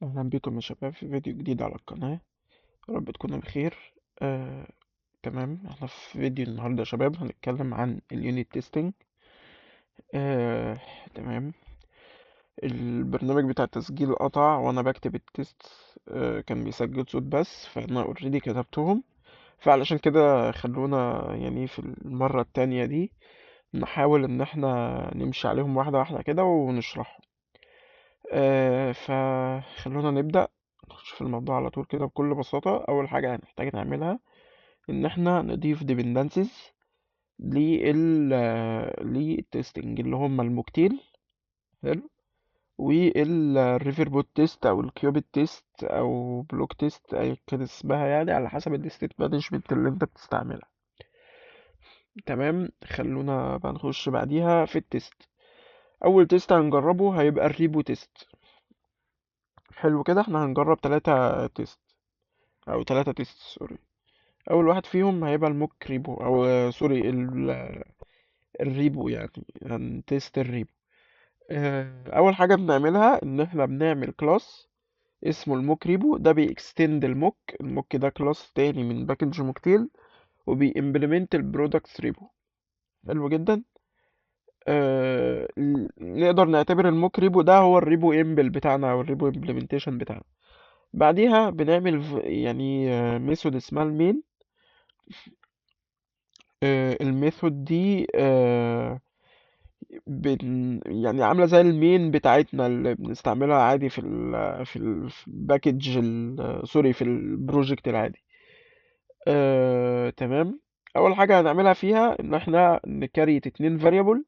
أهلا بكم يا شباب في فيديو جديد على القناة. يا رب تكونوا بخير. آه، تمام. احنا في فيديو النهاردة يا شباب هنتكلم عن اليونيت تيستينج. آه، تمام. البرنامج بتاع التسجيل قطع وانا بكتب التيست. كان بيسجل صوت بس، فانا اوريدي كتبتهم. فعلشان كده خلونا يعني في المرة التانية دي نحاول ان احنا نمشي عليهم واحدة واحدة كده ونشرحهم. فخلونا نبدأ نخش في الموضوع على طول كده بكل بساطة. أول حاجة هنحتاج نعملها إن احنا نضيف dependencies للتستنج اللي هما الموكتيل. حلو. والريفر بوت تيست أو الكيوبيت تيست أو بلوك تيست أي كان اسمها، يعني على حسب الستيت مانجمنت اللي انت بتستعملها. تمام. خلونا بقى نخش بعديها في التيست. أول تيست هنجربه هيبقى الريبو تيست. حلو كده. احنا هنجرب 3 تيست او 3 تيست، سوري. اول واحد فيهم هيبقى الموك ريبو او سوري الريبو، يعني هنتست الريبو. اول حاجه بنعملها ان احنا بنعمل كلاس اسمه الموك ريبو. ده بيكستند الموك ده كلاس تاني من باكج موكتيل، وبيمبلمنت البرودكتس ريبو. حلو جدا. نقدر نعتبر الموك ريبو ده هو الريبو امبل بتاعنا او الريبو امبلمنتيشن بتاعنا. بعديها بنعمل يعني ميثود اسمها المين. الميثود دي يعني عاملة زي المين بتاعتنا اللي بنستعملها عادي في الباكج سوري، في البروجكت العادي. تمام. أول حاجة هنعملها فيها إن احنا نكريت 2 variable: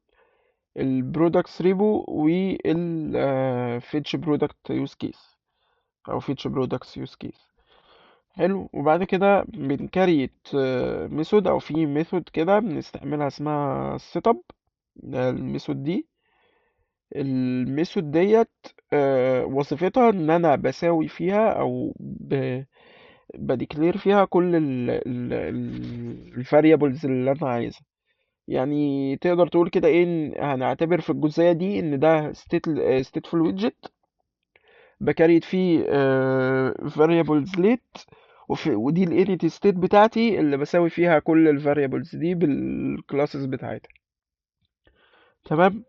البرودكتس ريبو وال fetch product use case أو fetch products use case. حلو. وبعد كده بنكريت ميثود او في ميثود كده بنستعملها اسمها setup. الميثود دي الميثود ديت وظيفتها ان انا بساوي فيها او بديكلير فيها كل الفاريبلز اللي انا عايزها. يعني تقدر تقول كده ايه، هنعتبر في الجزئية دي ان ده stateful widget بكريت فيه variables late. ودي ال init state بتاعتي اللي بساوي فيها كل ال variables دي بالclasses بتاعتها. تمام.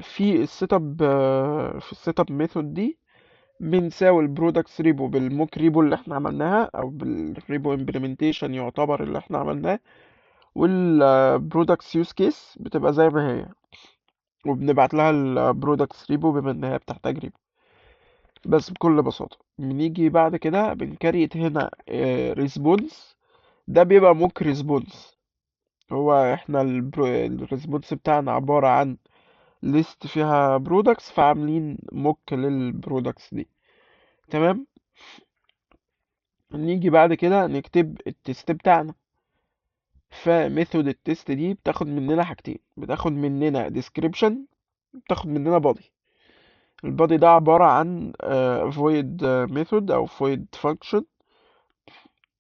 في السيت اب ميثود دي بنساوي البرودكتس ريبو بالموك ريبو اللي احنا عملناها او بالريبو امبلمنتيشن يعتبر اللي احنا عملناه، والبرودكتس يوز كيس بتبقى زي ما هي، وبنبعت لها البرودكتس ريبو بما ان هي بتحتاج ريبو. بس بكل بساطة بنيجي بعد كده بنكريت هنا ريسبونس. ده بيبقى موك ريسبونس. هو احنا الريسبونس بتاعنا عبارة عن ليست فيها برودكتس، فعاملين موك للبرودكتس دي. تمام. نيجي بعد كده نكتب التست بتاعنا. فميثود التست دي بتاخد مننا حاجتين: بتاخد مننا description، بتاخد مننا body. البادي ده عبارة عن void method أو void function،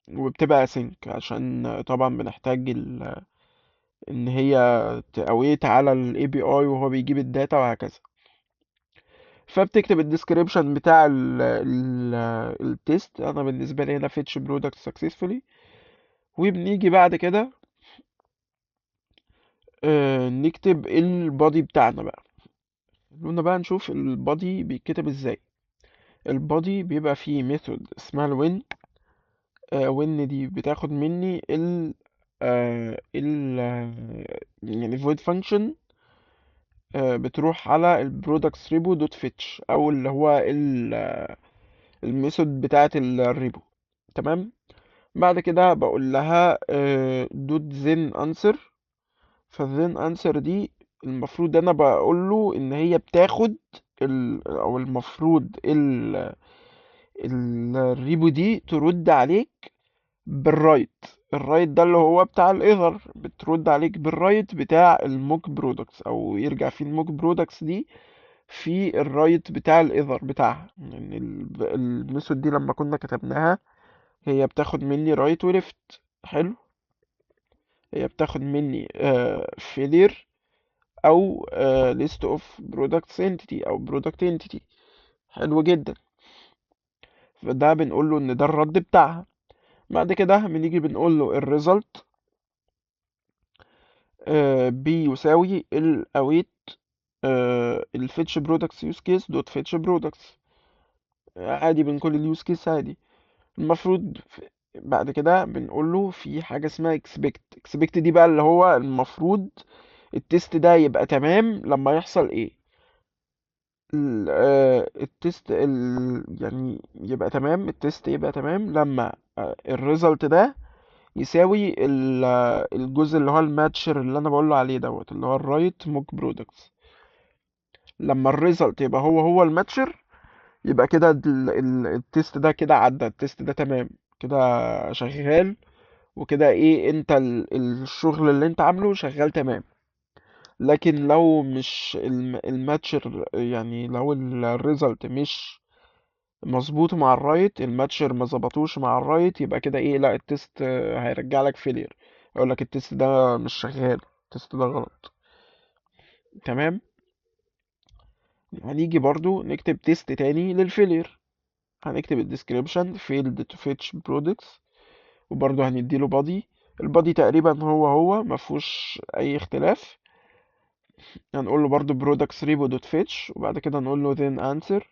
وبتبقى async عشان طبعا بنحتاج ان هي تقويت على ال API وهو بيجيب الداتا وهكذا. فبتكتب الديسكريبشن بتاع التيست. انا بالنسبه لي هنا fetch product successfully. وبنيجي بعد كده نكتب البادي بتاعنا بقى. خلونا بقى نشوف البادي بيتكتب ازاي. البادي بيبقى فيه ميثود اسمها الوين. وين دي بتاخد مني يعني void function بتروح على البرودكتس ريبو دوت فيتش او اللي هو الميثود بتاعه الريبو. تمام. بعد كده بقول لها دوت then answer. فالذن انسر دي المفروض انا بقول له ان هي بتاخد او المفروض الريبو دي ترد عليك بالرايت. الرايت ده اللي هو بتاع الايذر، بترد عليك بالرايت بتاع الموك برودكتس، او يرجع في الموك برودكتس دي في الرايت بتاع الايذر بتاعها. يعني الميثود دي لما كنا كتبناها هي بتاخد مني رايت وليفت. حلو. هي بتاخد مني فيلير او list of products entity او product entity. حلو جدا. فده بنقول له ان ده الرد بتاعها. بعد كده بنيجي بنقول له الريزلت بيساوي الاويت الفيتش برودكتس يوز كيس دوت فيتش برودكتس. عادي بين كل اليوز كيس عادي. المفروض بعد كده بنقول له في حاجة اسمها expect دي بقى اللي هو المفروض التست ده يبقى تمام لما يحصل ايه. التست يعني يبقى تمام، التست يبقى تمام لما الريزلت ده يساوي الجزء اللي هو الماتشر اللي انا بقوله عليه دوت اللي هو الرايت موك برودكتس. لما الريزلت يبقى هو الماتشر يبقى كده التست ده كده عدى، التست ده تمام كده شغال. وكده ايه انت الشغل اللي انت عامله شغال تمام. لكن لو مش الماتشر، يعني لو الريزلت مش مظبوط مع الرايت، الماتشر ما ظبطوش مع الرايت، يبقى كده ايه، لا التست هيرجع لك فيلير، يقول لك التست ده مش شغال، التست ده غلط. تمام. هنيجي برضو نكتب تيست تاني للفيلير. هنكتب الديسكريبشن failed to fetch products، وبرضو هنديله body. البادي تقريبا هو مفهوش اي اختلاف. هنقول له برضو products repo dot fetch، وبعد كده نقول له then answer.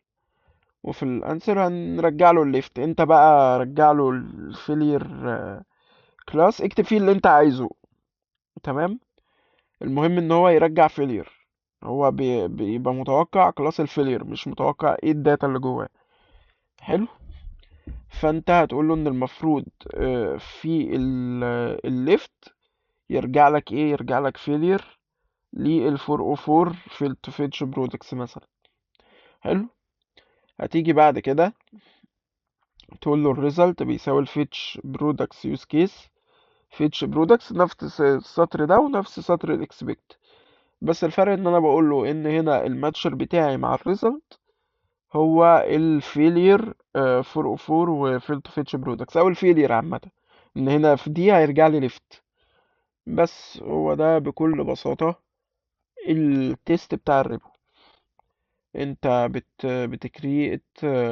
وفي الانسر هنرجع له الليفت. انت بقى رجع له الفيلير كلاس، اكتب فيه اللي انت عايزه. تمام. المهم ان هو يرجع فيلير. هو بيبقى متوقع كلاس الفيلير، مش متوقع ايه الداتا اللي جواه. حلو. فانت هتقول له ان المفروض في الليفت يرجع لك ايه، يرجع لك فيلير لل 404 في تو فيتش برودكتس مثلا. حلو. هتيجي بعد كده تقول له الريزلت بيساوي الفيتش برودكتس يوز كيس. فيتش برودكتس نفس السطر ده ونفس سطر الاكسبكت، بس الفرق ان انا بقول له ان هنا الماتشر بتاعي مع الريزلت هو الفيلير 404 وفيلد فيتش برودكتس او الفيلير عامه. ان هنا في دي هيرجع لي ليفت. بس هو ده بكل بساطه التيست بتاع الريبو. انت بتكريت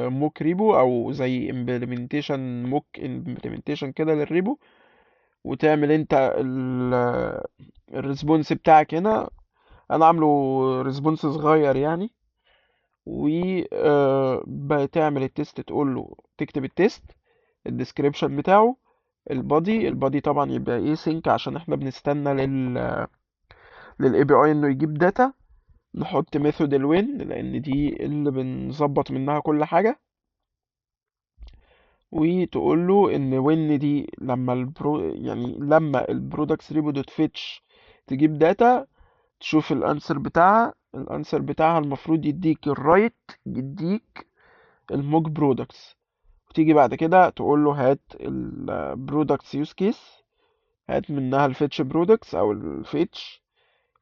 موك ريبو او زي امبلمنتيشن، موك امبلمنتيشن كده للريبو، وتعمل انت الريسبونس بتاعك هنا. انا عامله ريسبونس صغير يعني. و بتعمل التيست، تقول له تكتب التيست، الديسكريبشن بتاعه، البادي طبعا يبقى ايه سينك عشان احنا بنستنى للاي بي اي انه يجيب داتا. نحط ميثود الوين لان دي اللي بنظبط منها كل حاجه. وتقول له ان وين دي لما يعني لما البرودكتس ريبو دوت فيتش تجيب داتا، تشوف الانسر بتاعها. الانسر بتاعها المفروض يديك الرايت، يديك الموك برودكتس. وتيجي بعد كده تقول له هات البرودكتس يوز كيس، هات منها الفيتش برودكتس او الفيتش،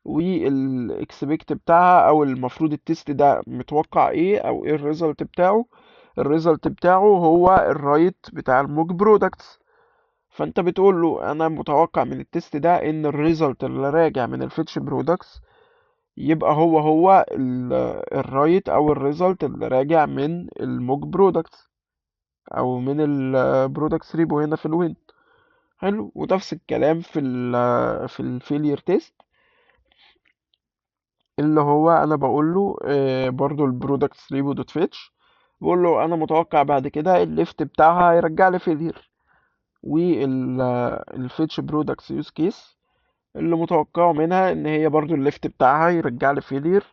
والاكسبكت بتاعها او المفروض التست ده متوقع ايه او ايه الريزلت بتاعه. الريزلت بتاعه هو الرايت بتاع الموك برودكتس. فانت بتقول له انا متوقع من التست ده ان الريزلت اللي راجع من الفيتش برودكتس يبقى هو الرايت او الريزلت اللي راجع من الموك برودكتس او من البرودكتس ريبو هنا في الوين. حلو. ونفس الكلام في الفيلير تيست اللي هو انا بقول له برضو البرودكتس ريبو دوت فيتش، بقول له انا متوقع بعد كده الليفت بتاعها هيرجع لي فيلير. والفيتش برودكتس يوز كيس اللي متوقعه منها ان هي برضو الليفت بتاعها يرجع لي فيلير.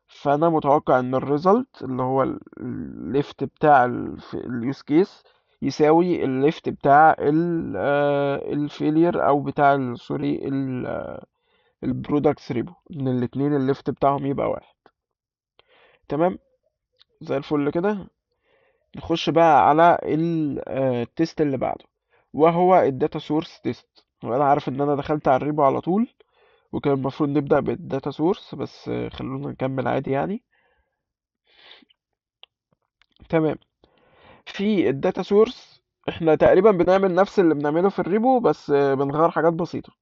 فانا متوقع ان الريزلت اللي هو الليفت بتاع اليوز كيس يساوي الليفت بتاع الفيلير او بتاع سوري البرودكتس ريبو، ان الاتنين الليفت بتاعهم يبقى واحد. تمام. زي الفل كده. نخش بقى على التيست اللي بعده، وهو الداتا سورس تيست. وانا عارف ان انا دخلت على الريبو على طول، وكان المفروض نبدأ بالداتا سورس، بس خلونا نكمل عادي يعني. تمام. في الداتا سورس احنا تقريبا بنعمل نفس اللي بنعمله في الريبو، بس بنغير حاجات بسيطة.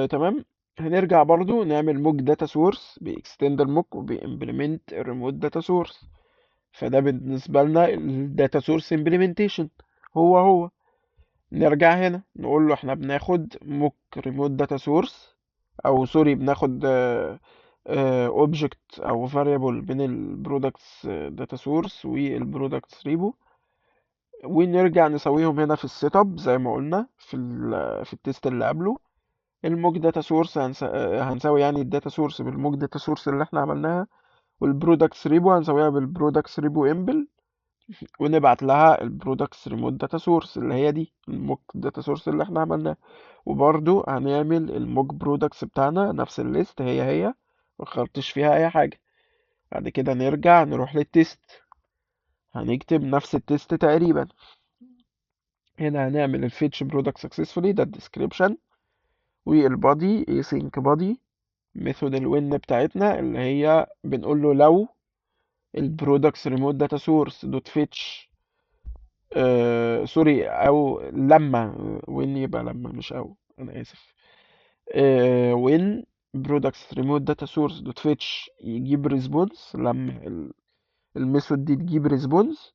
تمام. هنرجع برضو نعمل موك داتا سورس بإكستند الموك وبإمبلمنت الريموت داتا سورس. فده بالنسبة لنا الداتا سورس امبلمنتيشن هو. نرجع هنا نقول له احنا بناخد موك ريموت داتا سورس، او سوري بناخد اوبجكت او فاريبل بين البرودكتس داتا سورس والبرودكتس ريبو، ونرجع نسويهم هنا في السيت اب زي ما قلنا في التيست اللي قبله. الموك داتا سورس هنساوي يعني الداتا سورس بالموك داتا سورس اللي احنا عملناها، والبرودكتس ريبو هنسويها بالبرودكتس ريبو امبل، ونبعت لها البرودكتس ريموت داتا سورس اللي هي دي الموك داتا سورس اللي احنا عملناه. وبرضو هنعمل الموك برودكتس بتاعنا نفس الليست هي، مغيرتش فيها اي حاجة. بعد كده نرجع نروح للتيست، هنكتب نفس التيست تقريبا. هنا هنعمل الفيتش برودكت سكسسفولي ده الديسكريبشن، والبادي async body ميثود الوين بتاعتنا اللي هي بنقول له لو البرودكتس ريموت داتا سورس دوت فيتش سوري، او لما وين يبقى لما مش او، انا اسف. وين products remote data source dot fetch يجيب ريسبونس، لما الميثود دي تجيب ريسبونس،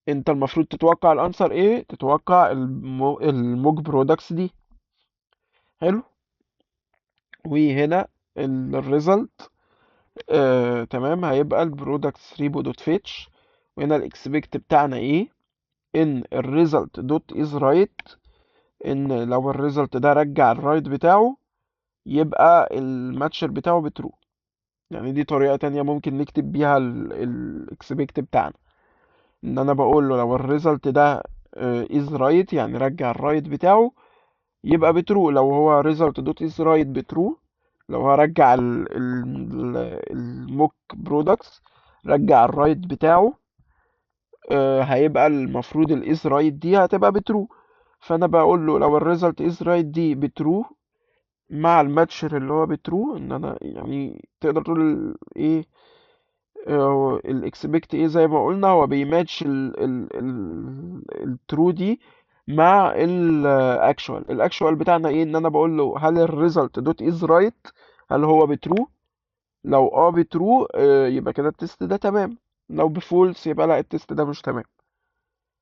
انت المفروض تتوقع الانسر ايه، تتوقع الموج برودكتس دي. حلو. وهنا الريزلت تمام هيبقى البرودكتس ريبو دوت فيتش، وهنا الاكسبكت بتاعنا ايه، ان الريزلت دوت از رايت، ان لو الريزلت ده رجع الرايت بتاعه يبقى الماتشر بتاعه بترو. يعني دي طريقة تانية ممكن نكتب بيها الاكسبكت بتاعنا، ان انا بقول له لو الريزلت ده is right يعني رجع الرايت بتاعه يبقى بترو، لو هو result دوت is right بترو، لو هو رجع الموك برودكتس رجع الرايت بتاعه هيبقى المفروض ال is right دي هتبقى بترو. فانا بقول له لو الريزلت is right دي بترو مع الماتشر اللي هو بترو، ان انا يعني تقدر تقول ايه الاكسبكت ايه زي ما قلنا هو بيماتش الترو دي مع الاكشوال بتاعنا ايه، ان انا بقول له هل الريزلت دوت از رايت، هل هو بترو، لو بترو يبقى كده التست ده تمام، لو بفولس يبقى لا التست ده مش تمام.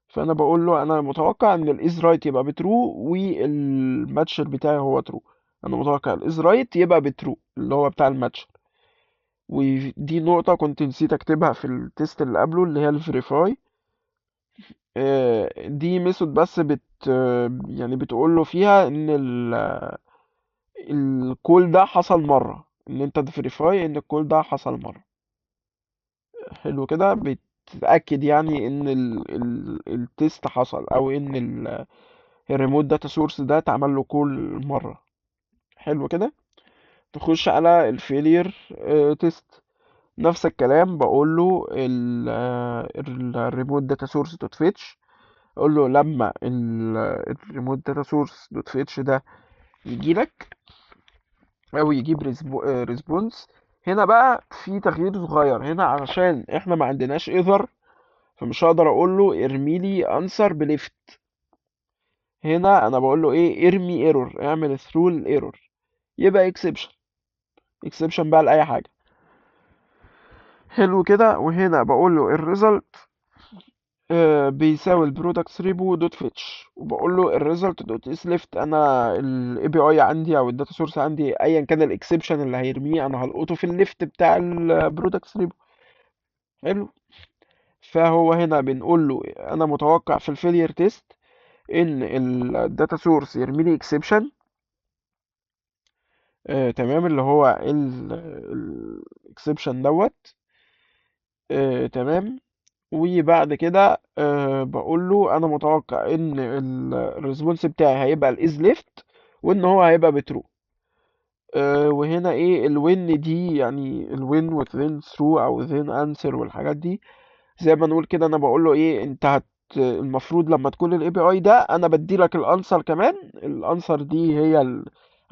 فانا بقول له انا متوقع ان الاز رايت يبقى بترو والماتشر بتاعي هو ترو، انا متوقع الاز رايت يبقى بترو اللي هو بتاع الماتشر. ودي نقطة كنت نسيت اكتبها في التيست اللي قبله اللي هي الفيريفاي. دي ميثود بس يعني بتقول له فيها ان الكول ده حصل مرة، ان انت تفيريفاي ان الكول ده حصل مرة. حلو كده، بتتأكد يعني ان التيست حصل، او ان الريموت داتا سورس ده اتعمل له كول مرة. حلو كده. تخش على الفيلير تيست، نفس الكلام بقول له الريموت داتا سورس دوت فيتش، اقول له لما الريموت داتا سورس دوت فيتش ده يجي لك او يجيب ريسبونس. هنا بقى في تغيير صغير هنا علشان احنا ما عندناش ايذر، فمش هقدر اقول له ارمي لي انسر بليفت. هنا انا بقول له ايه، ارمي ايرور، اعمل ثرو الايرور، يبقى اكسبشن. اكسبشن بقى لاي حاجه. حلو كده. وهنا بقول له الريزلت بيساوي البرودكتس ريبو دوت فيتش، وبقول له الريزلت دوت اس ليفت، انا الاي بي اي عندي او الداتا سورس عندي ايا كان الاكسبشن اللي هيرميه انا هلقطه في الليفت بتاع البرودكتس ريبو. حلو. فهو هنا بنقول له انا متوقع في الفيلير تيست ان الداتا سورس يرمي لي اكسبشن تمام، اللي هو الاكسبشن دوت تمام. وبعد كده بقول له انا متوقع ان الريسبونس بتاعي هيبقى الاز ليفت، وان هو هيبقى بترو. وهنا ايه الوين دي، يعني الوين وذين ثرو او ذين انسر والحاجات دي، زي ما نقول كده انا بقول له ايه، انت المفروض لما تكون الاي بي اي ده انا بدي لك الانسر كمان، الانسر دي هي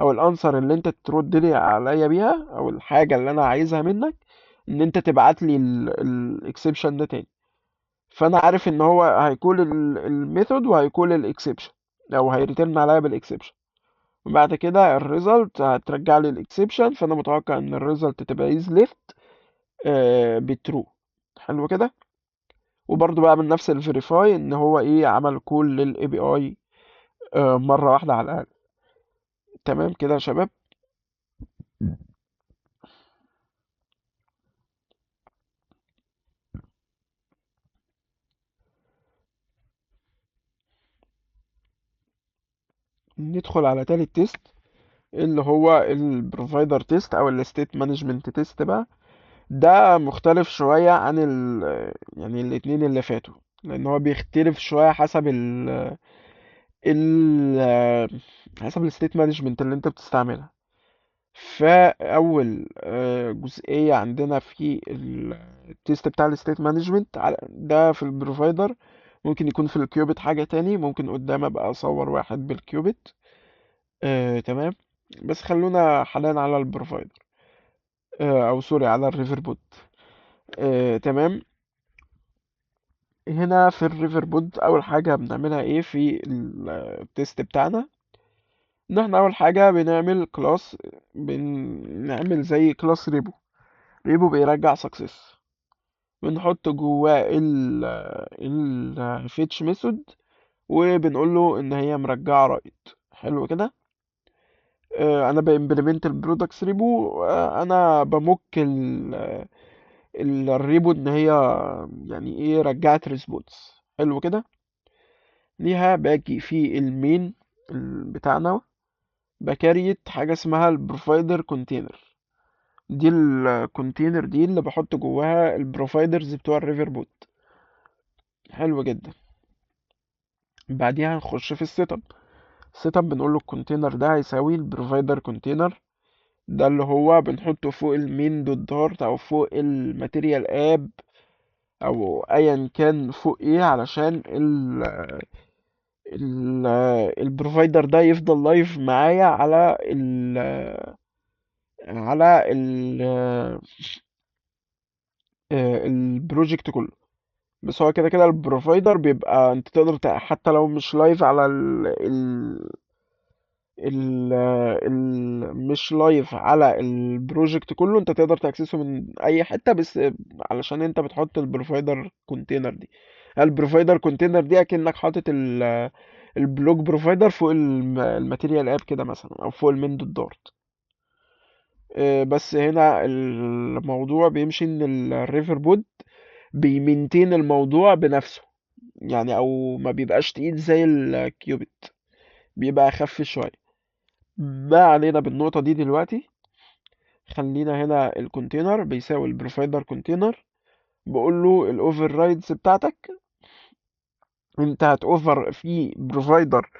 او الانسر اللي انت ترد لي عليا بيها، او الحاجه اللي انا عايزها منك ان انت تبعت لي الاكسبشن ده تاني. فانا عارف ان هو هيكون الميثود وهيكون الاكسبشن، او هيريتيرن عليا بالاكسبشن. وبعد كده الريزلت هترجع لي الاكسبشن، فانا متوقع ان الريزلت تبقى از ليفت بترو. حلو كده. وبرضه بعمل نفس الفيريفاي ان هو ايه عمل كول للاي بي اي مره واحده على الاقل. تمام كده يا شباب. ندخل على تالت تيست، اللي هو البروفايدر تيست او الستيت مانجمنت تيست بقى. ده مختلف شويه عن يعني الاتنين اللي فاتوا، لان هو بيختلف شويه حسب ال حسب الستيت مانجمنت اللي انت بتستعملها. فاول جزئيه عندنا في التيست بتاع الستيت مانجمنت ده في البروفايدر. ممكن يكون في الكيوبيت حاجه تاني، ممكن قدام ابقى اصور واحد بالكيوبيت. تمام. بس خلونا حاليا على البروفايدر، او سوري على الريفر بوت. تمام. هنا في الريفر بوت اول حاجه بنعملها ايه في التيست بتاعنا؟ ان احنا اول حاجه بنعمل كلاس، بنعمل زي كلاس ريبو. ريبو بيرجع سكسس، بنحط جواه ال fetch ميثود، وبنقول له ان هي مرجعه رايت. حلو كده. انا بامبلمنت البرودكتس ريبو. انا بمك الريبو ان هي يعني ايه رجعت ريسبونس. حلو كده. ليها باجي في المين بتاعنا، بكريت حاجه اسمها البروفايدر كونتينر. دي الكونتينر دي اللي بحط جواها البروفايدرز بتوع الريفر بوت. حلو جدا. بعديها هنخش في السيت اب. السيت اب بنقول له الكونتينر ده هيساوي البروفايدر كونتينر، ده اللي هو بنحطه فوق المين دوت دارت او فوق الماتيريال اب، او ايا كان فوق ايه، علشان ال البروفايدر ده يفضل لايف معايا على ال البروجكت كله. بس هو كده كده البروفايدر بيبقى انت تقدر حتى لو مش لايف على ال مش لايف على البروجكت كله، انت تقدر تاكسسه من اي حته، بس علشان انت بتحط البروفايدر كونتينر دي. البروفايدر كونتينر دي اكنك حاطط البلوك بروفايدر فوق الماتيريال اب كده مثلا، او فوق المين دوت دارت. بس هنا الموضوع بيمشي ان الريفر بود بيمنتين الموضوع بنفسه، يعني او ما بيبقاش تقيل زي الكيوبيت، بيبقى اخف شويه. ما علينا بالنقطه دي دلوقتي. خلينا هنا الكونتينر بيساوي البروفايدر كونتينر. بقول له الاوفر رايدز بتاعتك، انت هتوفر في بروفايدر،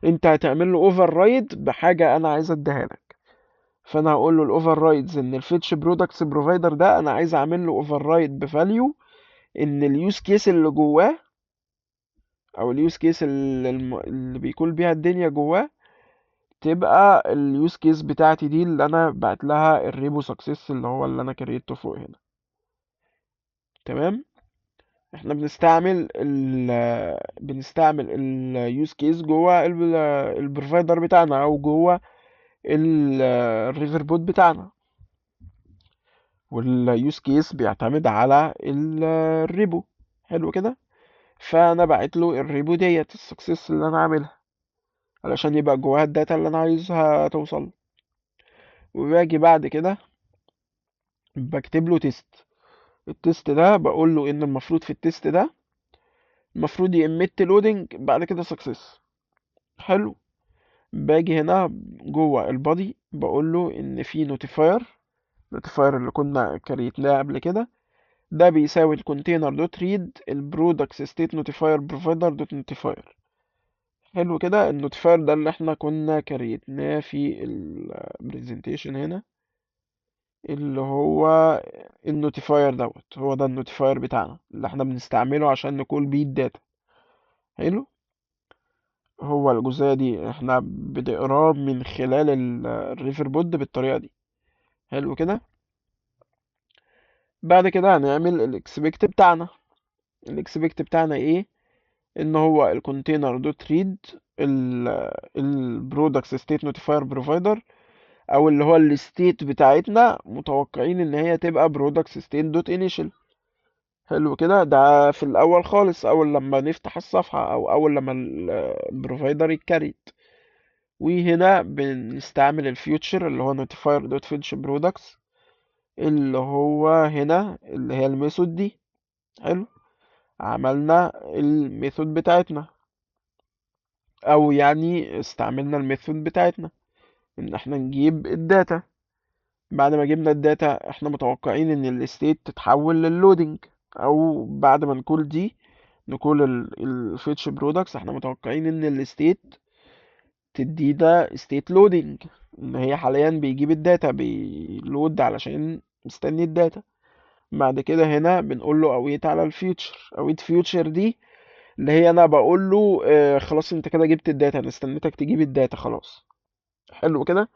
انت هتعمل له اوفر رايد بحاجه انا عايز اديها لك. فانا هقول له الاوفر رايدز ان الفيتش برودكتس بروفايدر ده انا عايز اعمل له اوفر رايد بفاليو ان اليوز كيس اللي جواه، او اليوز كيس اللي بيكون بيها الدنيا جواه، تبقى اليوز كيس بتاعتي دي اللي انا بعت لها الريبو سكسس اللي هو اللي انا كريته فوق هنا. تمام. احنا بنستعمل اليوز كيس جوه البروفايدر بتاعنا، او جوه الريفر بوت بتاعنا، واليوز كيس بيعتمد على الريبو. حلو كده. فانا بعت له الريبو ديت السكسس اللي انا عاملها، علشان يبقى جواها الداتا اللي انا عايزها توصل. وباجي بعد كده بكتب له تيست. التيست ده بقول له ان المفروض في التيست ده المفروض يمت لودنج بعد كده سكسس. حلو. باجي هنا جوه البادي بقول له ان في نوتيفاير اللي كنا كريتناه قبل كده، ده بيساوي الكونتينر دوت ريد البرودكتس ستيت نوتيفاير بروفايدر دوت نوتيفاير. حلو كده. النوتيفاير ده اللي احنا كنا كريتناه في البرزنتيشن هنا، اللي هو النوتيفاير دوت، هو ده النوتيفاير بتاعنا اللي احنا بنستعمله عشان نقول بيه الداتا. حلو. هو الجزئية دي احنا بنقراه من خلال الريفر بود بالطريقة دي. حلو كده. بعد كده هنعمل الاكسبكت بتاعنا. الاكسبكت بتاعنا ايه؟ ان هو الكونتينر دوت ريد البرودكتس ستيت نوتيفاير بروفايدر، او اللي هو الستيت بتاعتنا متوقعين ان هي تبقى برودكتس ستيت دوت انيشال. حلو كده، ده في الاول خالص، اول لما نفتح الصفحة او اول لما البروفايدر يتكريت. وهنا بنستعمل الفيوتشر اللي هو notifier دوت fetch products، اللي هو هنا اللي هي الميثود دي. حلو، عملنا الميثود بتاعتنا، او يعني استعملنا الميثود بتاعتنا ان احنا نجيب الداتا. بعد ما جبنا الداتا احنا متوقعين ان الستيت تتحول لللودنج، او بعد ما نقول دي نقول الفيتش برودكتس، احنا متوقعين ان الستيت تدينا ستيت لودنج، ان هي حاليا بيجيب الداتا بيلود علشان مستني الداتا. بعد كده هنا بنقول له اويت على الفيوتشر. اويت فيوتشر دي اللي هي انا بقول له خلاص انت كده جبت الداتا، انا استنيتك تجيب الداتا خلاص. حلو كده.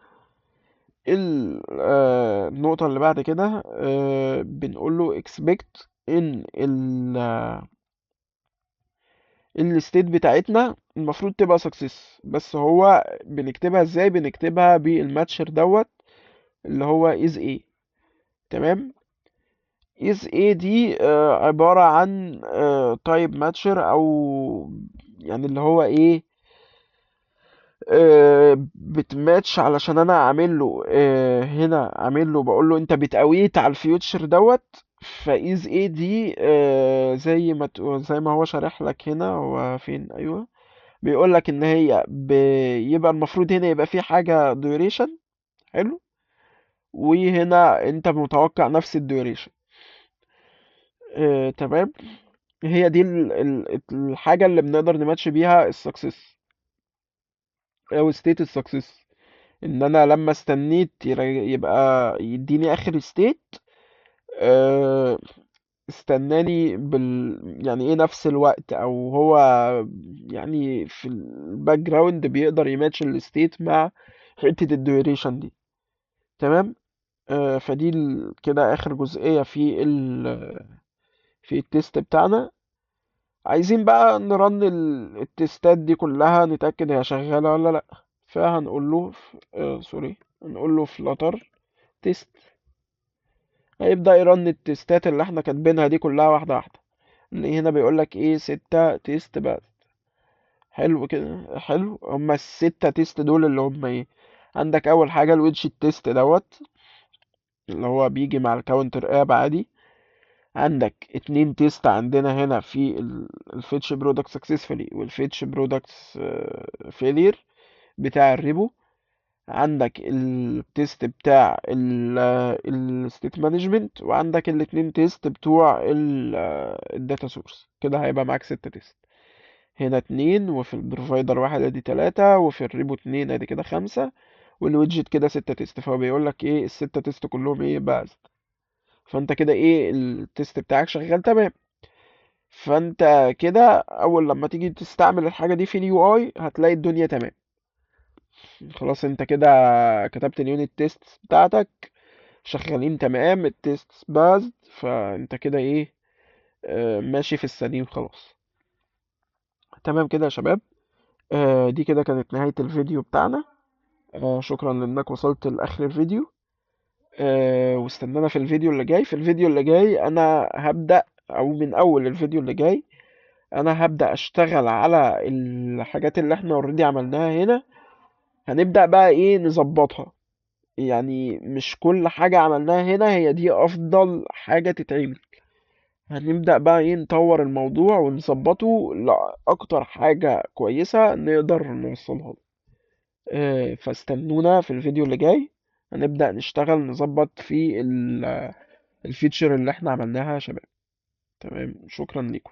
النقطة اللي بعد كده بنقول له expect ان الستيت بتاعتنا المفروض تبقى success، بس هو بنكتبها ازاي؟ بنكتبها بالماتشر دوت اللي هو is a. تمام. is a دي عبارة عن type matcher، او يعني اللي هو ايه، بتماتش علشان انا عامل له هنا عامل له بقول له انت بتقويت على الفيوتشر دوت. فايز ايه دي زي ما زي ما هو شارح لك هنا، هو فين؟ ايوه، بيقول لك ان هي بيبقى المفروض هنا يبقى في حاجه duration. حلو، وهنا انت متوقع نفس الديوريشن. تمام. هي دي الحاجه اللي بنقدر نماتش بيها السكسس او ستيت السكسس، ان انا لما استنيت يبقى يديني اخر ستيت استناني يعني ايه نفس الوقت، او هو يعني في الباك جراوند بيقدر يماتش الستيت مع حتة الديوريشن دي. تمام. فدي كده اخر جزئية في في التيست بتاعنا. عايزين بقى نرن التستات دي كلها نتأكد هي شغالة ولا لا. فهنقول له سوري، هنقول له فلاتر تيست. هيبدأ يرن التستات اللي احنا كاتبينها دي كلها واحدة واحدة. اللي هنا بيقول لك ايه 6 تيست بس. حلو كده، حلو. هما ال6 تيست دول اللي هما ايه؟ عندك اول حاجة الويدج تيست دوت اللي هو بيجي مع الكاونتر اب عادي. عندك 2 تيست عندنا هنا في الفيتش برودكت سكسسفولي والفيتش برودكت فيلير بتاع الريبو. عندك التيست بتاع الستيت مانجمنت، وعندك ال2 تيست بتوع الداتا سورس. كده هيبقى معاك 6 تيست. هنا 2، وفي البروفايدر واحد، ادي 3، وفي الريبو 2، ادي كده 5، والويدجت كده 6 تيست. فهو بيقول لك ايه ال6 تيست كلهم ايه بس. فانت كده ايه التيست بتاعك شغال تمام. فانت كده اول لما تيجي تستعمل الحاجة دي في اليو اي هتلاقي الدنيا تمام. خلاص انت كده كتبت اليونت تيست بتاعتك شغالين تمام، التيست باز. فانت كده ايه ماشي في السليم خلاص. تمام كده يا شباب. دي كده كانت نهاية الفيديو بتاعنا. شكرا لانك وصلت لاخر الفيديو. واستنانا في الفيديو اللي جاي. في الفيديو اللي جاي انا هبدأ، او من اول الفيديو اللي جاي انا هبدأ اشتغل على الحاجات اللي احنا اوريدي عملناها هنا. هنبدأ بقى ايه نظبطها، يعني مش كل حاجة عملناها هنا هي دي افضل حاجة تتعمل. هنبدأ بقى ايه نطور الموضوع ونظبطه لأكتر حاجة كويسة نقدر نوصلها. فاستنونا في الفيديو اللي جاي. هنبدأ نشتغل نظبط في الفيتشر اللي احنا عملناها يا شباب. تمام، شكرا لكم.